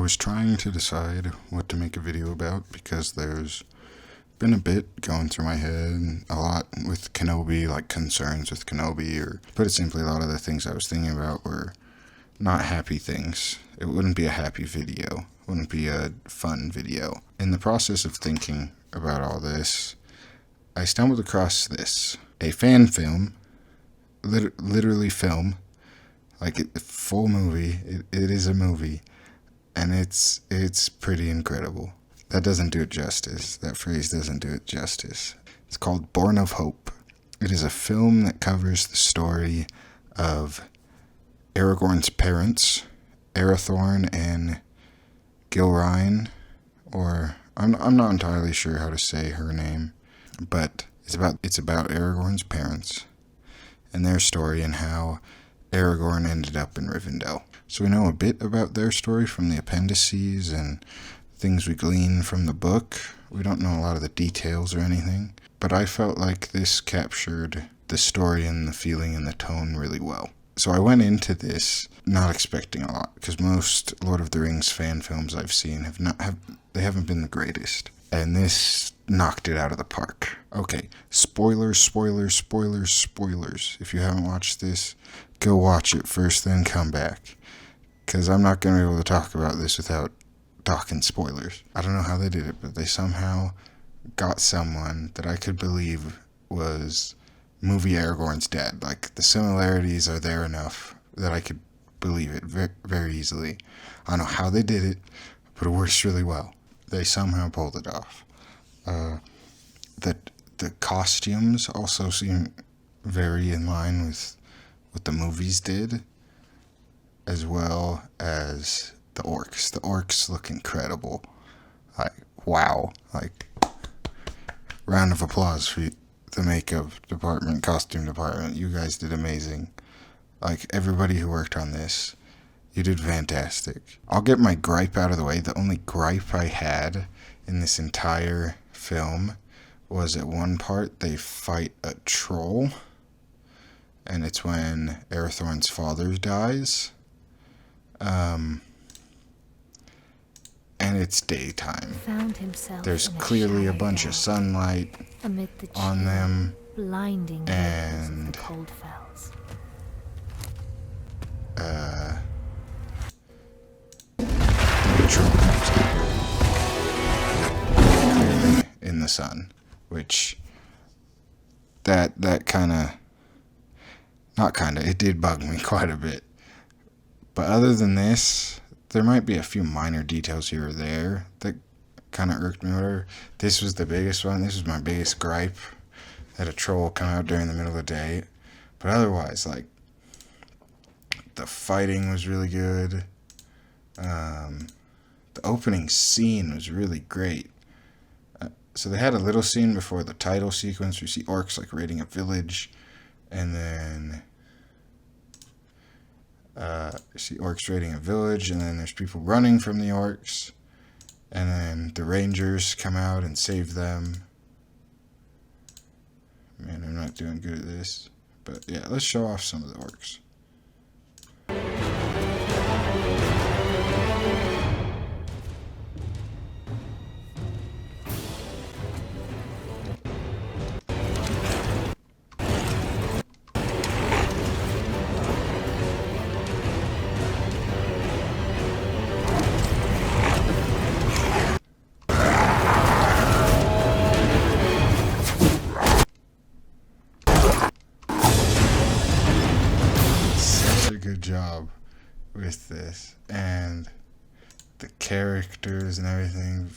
was trying to decide what to make a video about because there's been a bit going through my head, a lot with Kenobi, like concerns with Kenobi, or put it simply, a lot of the things I was thinking about were not happy things. It wouldn't be a happy video. It wouldn't be a fun video. In the process of thinking about all this, I stumbled across this. A fan film, literally film, like a full movie. It is a movie, and it's pretty incredible. That doesn't do it justice. That phrase doesn't do it justice. It's called Born of Hope. It is a film that covers the story of Aragorn's parents, Arathorn and Gilrain, or I'm not entirely sure how to say her name, but it's about Aragorn's parents and their story and how Aragorn ended up in Rivendell. So we know a bit about their story from the appendices and things we glean from the book. We don't know a lot of the details or anything, but I felt like this captured the story and the feeling and the tone really well. So I went into this not expecting a lot, because most Lord of the Rings fan films I've seen they haven't been the greatest, and this knocked it out of the park. Okay, spoilers. If you haven't watched this, go watch it first, then come back, because I'm not going to be able to talk about this without talking spoilers. I don't know how they did it, but they somehow got someone that I could believe was movie Aragorn's dad. Like, the similarities are there enough that I could believe it very, very easily. I don't know how they did it, but it works really well. They somehow pulled it off. The costumes also seem very in line with what the movies did, as well as the orcs. The orcs look incredible. Like, wow. Like, round of applause for the makeup department, costume department. You guys did amazing. Like, everybody who worked on this, you did fantastic. I'll get my gripe out of the way. The only gripe I had in this entire film was at one part they fight a troll, and it's when Arathorn's father dies. And it's daytime. There's clearly a bunch of sunlight on them, blinding and the cold fells. The troll comes out clearly in the sun, which that kind of, not kind of, it did bug me quite a bit. But other than this, there might be a few minor details here or there that kind of irked me or whatever. This was the biggest one. This was my biggest gripe, that a troll come out during the middle of the day. But otherwise, like, the fighting was really good. The opening scene was really great. So they had a little scene before the title sequence where you see orcs like raiding a village, and then you see orcs raiding a village, and then there's people running from the orcs, and then the rangers come out and save them. Man, I'm not doing good at this, but yeah, let's show off some of the orcs. Good job with this, and the characters and everything.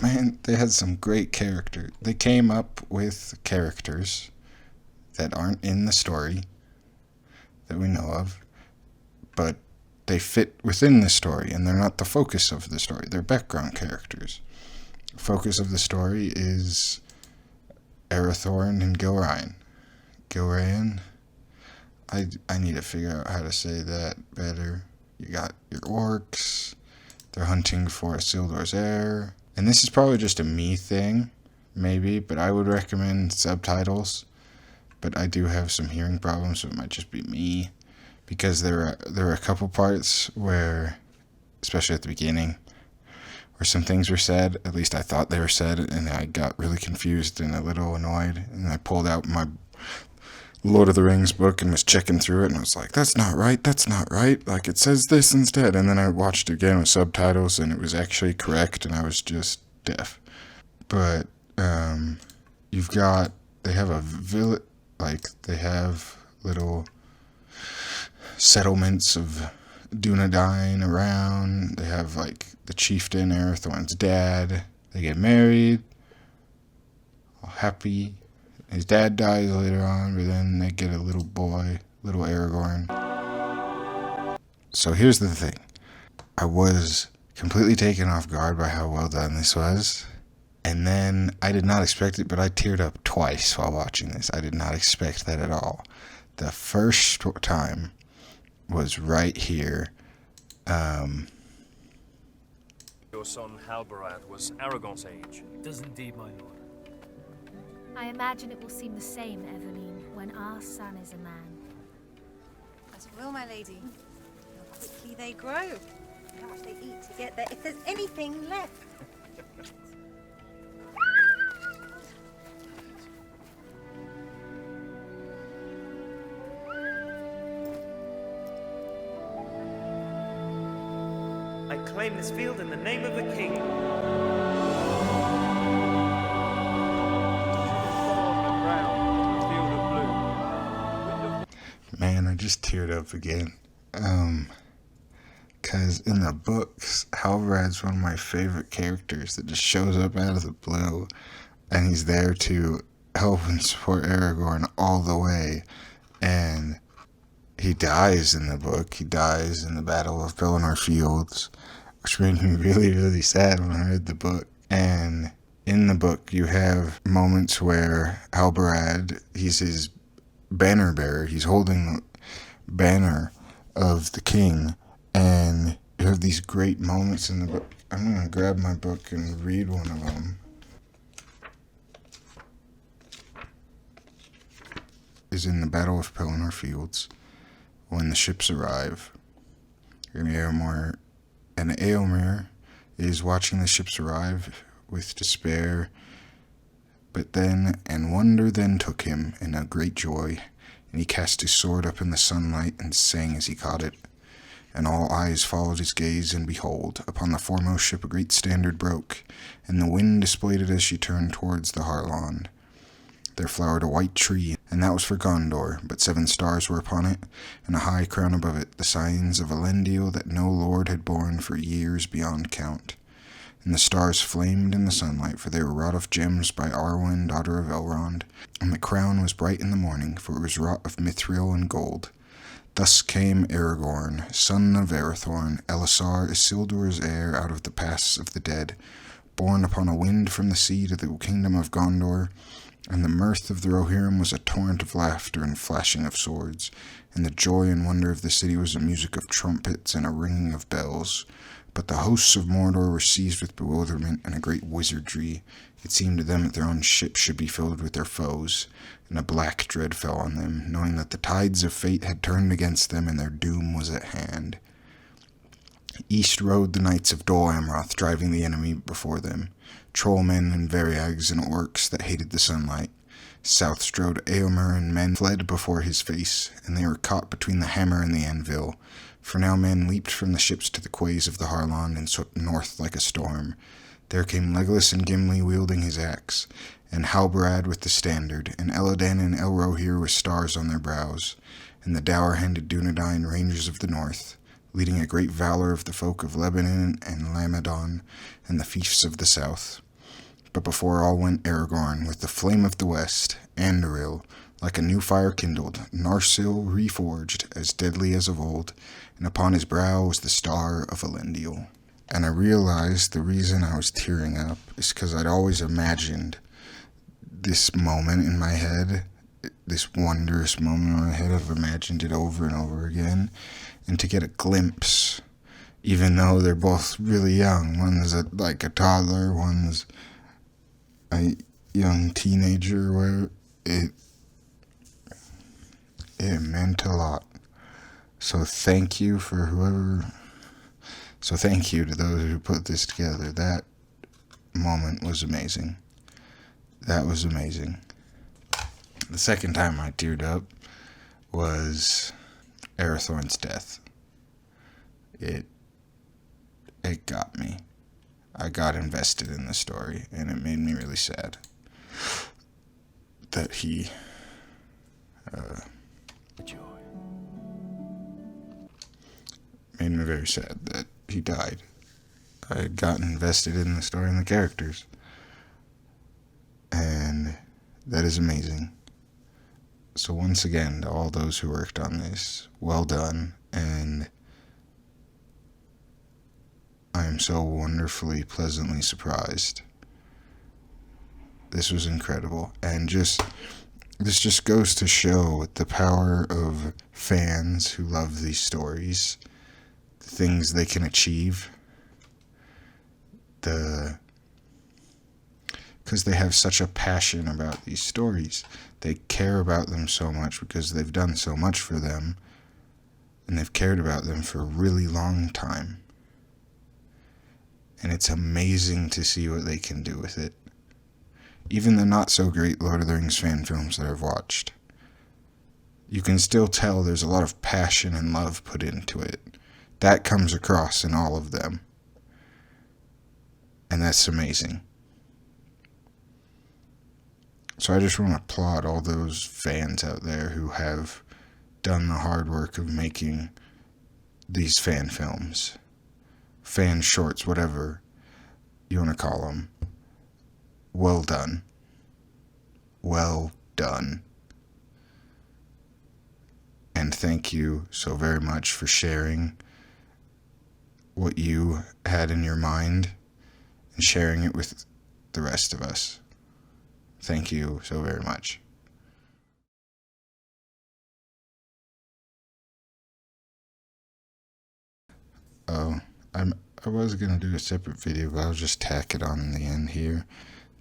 Man, they had some great characters. They came up with characters that aren't in the story that we know of, but they fit within the story, and they're not the focus of the story. They're background characters. The focus of the story is Arathorn and Gilrain. Gilrain? I need to figure out how to say that better. You got your orcs. They're hunting for Isildur's heir. And this is probably just a me thing, maybe, but I would recommend subtitles. But I do have some hearing problems, so it might just be me. Because there are a couple parts where especially at the beginning, where some things were said. At least I thought they were said, and I got really confused and a little annoyed. And I pulled out my Lord of the Rings book and was checking through it, and I was like, that's not right, that's not right. Like, it says this instead. And then I watched it again with subtitles, and it was actually correct, and I was just deaf. But you've got, they have a village, like, they have little settlements of Dunedain around. They have, like, the chieftain, Arathorn's dad. They get married, all happy. His dad dies later on, but then they get a little boy, little Aragorn. So here's the thing. I was completely taken off guard by how well done this was. And then I did not expect it, but I teared up twice while watching this. I did not expect that at all. The first time was right here. Your son Halbarad was Aragorn's age. It does indeed, my lord. I imagine it will seem the same, Eveline, when our son is a man. As it will, my lady. How quickly they grow. How much they eat to get there, if there's anything left. I claim this field in the name of the king. Man, I just teared up again. Because in the books, Halbarad's one of my favorite characters that just shows up out of the blue, and he's there to help and support Aragorn all the way. And he dies in the book. He dies in the Battle of Pelennor Fields, which made me really, really sad when I read the book. And in the book, you have moments where Halbarad, he's his banner bearer. He's holding the banner of the king, and you have these great moments in the book. I'm going to grab my book and read one of them. Is in the Battle of Pelennor Fields, when the ships arrive. And Eomer is watching the ships arrive with despair. But then, and wonder then took him, and a great joy, and he cast his sword up in the sunlight, and sang as he caught it. And all eyes followed his gaze, and behold, upon the foremost ship a great standard broke, and the wind displayed it as she turned towards the Harland. There flowered a white tree, and that was for Gondor, but 7 stars were upon it, and a high crown above it, the signs of Elendil that no lord had borne for years beyond count. And the stars flamed in the sunlight, for they were wrought of gems by Arwen, daughter of Elrond. And the crown was bright in the morning, for it was wrought of mithril and gold. Thus came Aragorn, son of Arathorn, Elisar, Isildur's heir, out of the pass of the dead, borne upon a wind from the sea to the kingdom of Gondor. And the mirth of the Rohirrim was a torrent of laughter and flashing of swords, and the joy and wonder of the city was a music of trumpets and a ringing of bells. But the hosts of Mordor were seized with bewilderment and a great wizardry. It seemed to them that their own ships should be filled with their foes, and a black dread fell on them, knowing that the tides of fate had turned against them and their doom was at hand. East rode the knights of Dol Amroth, driving the enemy before them, trollmen and variags and orcs that hated the sunlight. South strode Eomer, and men fled before his face, and they were caught between the hammer and the anvil. For now men leaped from the ships to the quays of the Harland and swept north like a storm. There came Legolas and Gimli wielding his axe, and Halbarad with the standard, and Elladan and Elrohir with stars on their brows, and the dour-handed Dunedain rangers of the north, leading a great valor of the folk of Lebanon and Lamadon, and the fiefs of the south. But before all went Aragorn, with the flame of the west, Anduril, like a new fire kindled, Narsil reforged, as deadly as of old, and upon his brow was the star of Elendil. And I realized the reason I was tearing up is because I'd always imagined this moment in my head, this wondrous moment in my head. I've imagined it over and over again, and to get a glimpse, even though they're both really young, one's like a toddler, one's a young teenager, where it meant a lot. So thank you for whoever So thank you to those who put this together. That moment was amazing. That was amazing. The second time I teared up was Arathorn's death. It got me. I got invested in the story, and it made me really sad that he made me very sad that he died. I had gotten invested in the story and the characters, and that is amazing. So once again, to all those who worked on this, well done, and I am so wonderfully, pleasantly surprised. This was incredible, and this just goes to show the power of fans who love these stories, the things they can achieve, because they have such a passion about these stories. They care about them so much because they've done so much for them, and they've cared about them for a really long time. And it's amazing to see what they can do with it. Even the not-so-great Lord of the Rings fan films that I've watched, you can still tell there's a lot of passion and love put into it. That comes across in all of them. And that's amazing. So I just want to applaud all those fans out there who have done the hard work of making these fan films, fan shorts, whatever you want to call them. Well done. Well done. And thank you so very much for sharing what you had in your mind and sharing it with the rest of us. Thank you so very much. Oh, I was going to do a separate video, but I'll just tack it on in the end here.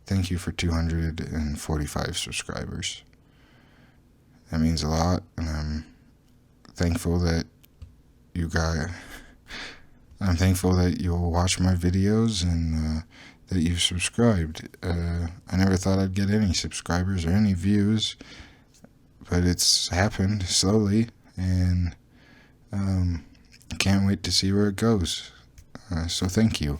Thank you for 245 subscribers. That means a lot, and I'm thankful that I'm thankful that you'll watch my videos and that you've subscribed. I never thought I'd get any subscribers or any views, but it's happened slowly, and I can't wait to see where it goes. So thank you.